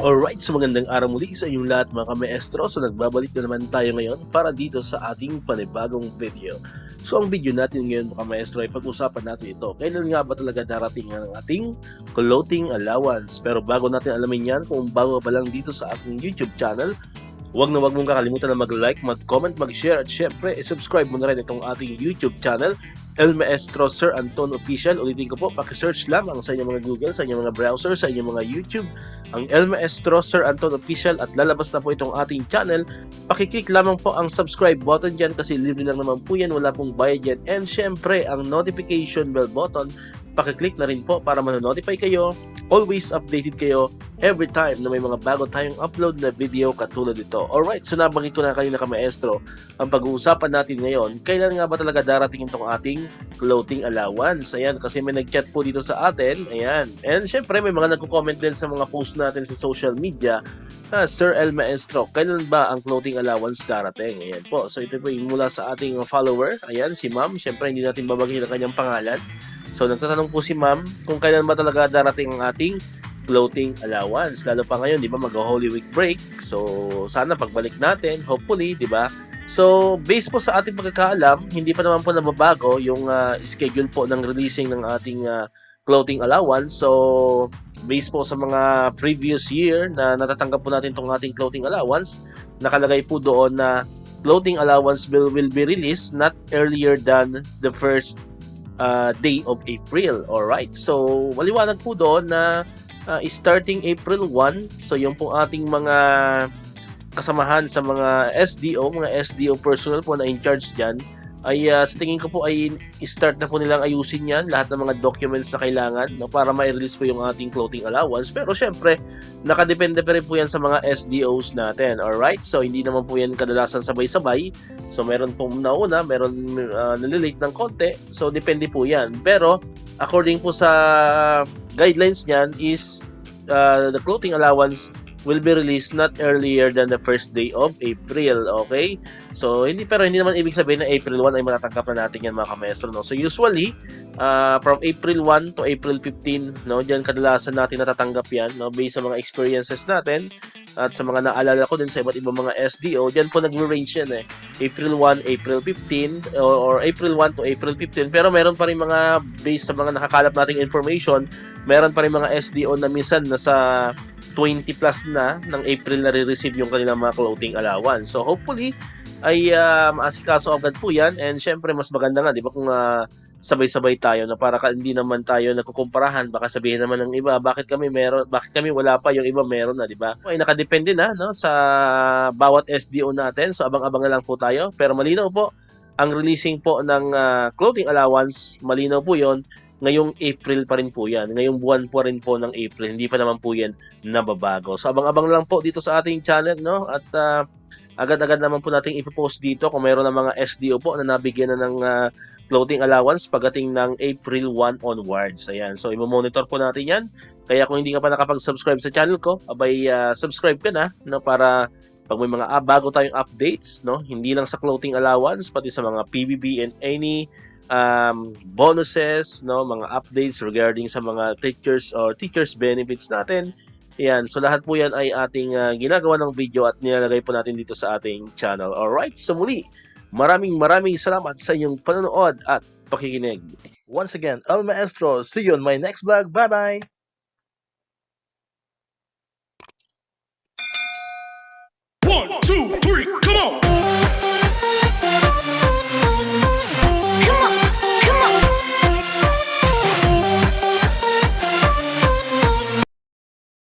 Alright, so magandang araw muli sa inyong lahat mga ka-maestro. So nagbabalik na naman tayo ngayon para dito sa ating panibagong video. So ang video natin ngayon mga ka-maestro ay pag-usapan natin ito. Kailan nga ba talaga darating ang ating clothing allowance? Pero bago natin alamin yan, kung bago pa lang dito sa ating YouTube channel, huwag mong kakalimutan na mag-like, mag-comment, mag-share at syempre subscribe mo na rin itong ating YouTube channel, El Maestro Sir Anton Official. Ulitin ko po, paki-search lamang sa inyong mga Google, sa inyong mga browser, sa inyong mga YouTube, ang El Maestro Sir Anton Official at lalabas na po itong ating channel. Paki-click lamang po ang subscribe button dyan kasi libre lang naman po yan, wala pong bayad yan. And syempre, ang notification bell button, paki-click na rin po para manonotify kayo. Always updated kayo every time na may mga bago tayong upload na video katulad ito. Alright, so nabanggit ko na kanina ka-maestro, ang pag-uusapan natin ngayon, kailan nga ba talaga darating itong ating clothing allowance? Ayan, kasi may nag-chat po dito sa atin. Ayan, and syempre may mga nagko-comment din sa mga post natin sa social media. Sir El Maestro, kailan ba ang clothing allowance darating? Ayan po, so ito po yung mula sa ating follower. Ayan, si ma'am, syempre hindi natin babaghin ang kanyang pangalan. So nagtatanong po si ma'am kung kailan ba talaga darating ang ating clothing allowance. Lalo pa ngayon, di ba, mag-Holy Week break. So sana pagbalik natin, hopefully, di ba? So based po sa ating pagkakaalam, hindi pa naman po nababago yung schedule po ng releasing ng ating clothing allowance. So based po sa mga previous year na natatanggap po natin itong ating clothing allowance, nakalagay po doon na clothing allowance will be released not earlier than the first day of April. Alright, so maliwanag po doon na starting April 1, so yung pong ating mga kasamahan sa mga SDO personnel po na in charge dyan, ay sa tingin ko po ay start na po nilang ayusin yan, lahat ng mga documents na kailangan, no, para ma-release po yung ating clothing allowance. Pero syempre, nakadepende pa rin po yan sa mga SDOs natin. Alright, so hindi naman po yan kadalasan sabay-sabay. So meron pong nauna, meron nalilate ng konti. So depende po yan. Pero according po sa guidelines niyan is the clothing allowance will be released not earlier than the first day of April. Okay? So hindi naman ibig sabihin na April 1 ay matatanggap na natin yan mga ka-maestro, no? So usually from April 1 to April 15, no, diyan kadalasan natin natatanggap yan, no, based sa mga experiences natin at sa mga naalala ko din sa iba't ibang mga SDO. Diyan po nag-range yan April 1, April 15 or April 1 to April 15. Pero meron pa rin mga, based sa mga nakakalap nating information, meron pa rin mga SDO na minsan nasa 20 plus na ng April na re-receive yung kanilang mga clothing allowance. So hopefully ay maasikaso agad po yan. And syempre mas maganda nga, di ba, kung sabay-sabay tayo na para hindi naman tayo nagkukumparahan. Baka sabihin naman ng iba, bakit kami wala pa, yung iba meron na, di ba? Ay nakadepende na, no, sa bawat SDO natin. So abang-abang na lang po tayo. Pero malinaw po ang releasing po ng clothing allowance, malinaw po yon. Ngayong April pa rin po yan. Ngayong buwan po rin po ng April. Hindi pa naman po yan nababago. So abang-abang lang po dito sa ating channel, no? At agad-agad naman po nating ipopost dito kung mayroon ng mga SDO po na nabigyan na ng clothing allowance pagdating ng April 1 onwards. Ayan. So i-monitor po natin yan. Kaya kung hindi ka pa nakapag-subscribe sa channel ko, abay subscribe ka na, no? Para pag may mga bago tayong updates, no? Hindi lang sa clothing allowance, pati sa mga PBB and any bonuses, no, mga updates regarding sa mga teachers benefits natin. Yan, so lahat po yan ay ating ginagawa ng video at nilalagay po natin dito sa ating channel. Alright, so muli, maraming salamat sa inyong panonood at pakikinig. Once again, El Maestro, see you on my next vlog. Bye bye!